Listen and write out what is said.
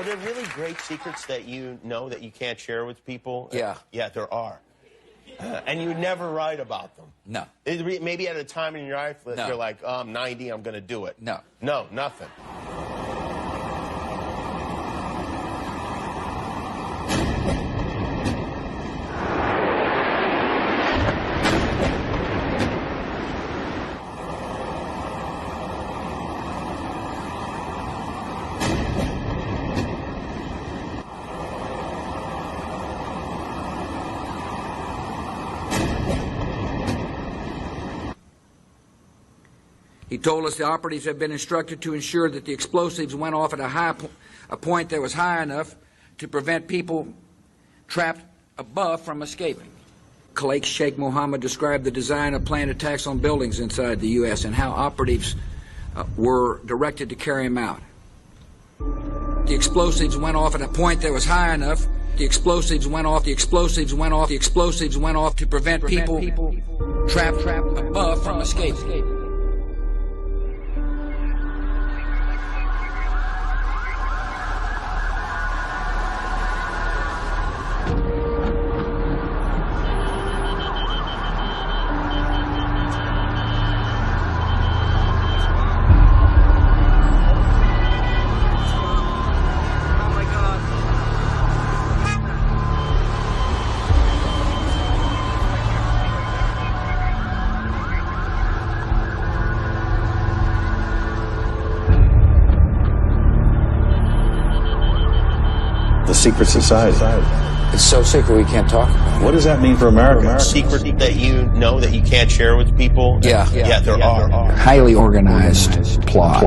Are there really great secrets that you know that you can't share with people? Yeah. Yeah, there are. And you never write about them. No. Maybe at a time in your life that No. you're like, oh, I'm 90, I'm going to do it. No. No, nothing. He told us the operatives had been instructed to ensure that the explosives went off at a point that was high enough to prevent people trapped above from escaping. Khalid Sheikh Mohammed described the design of planned attacks on buildings inside the U.S. and how operatives were directed to carry them out. The explosives went off at a point that was high enough. The explosives went off to prevent people trapped above from escaping. The secret society. It's so secret we can't talk about it. What does that mean for America? Secret that you know that you can't share with people? Yeah. Yeah, there are. Highly organized plot.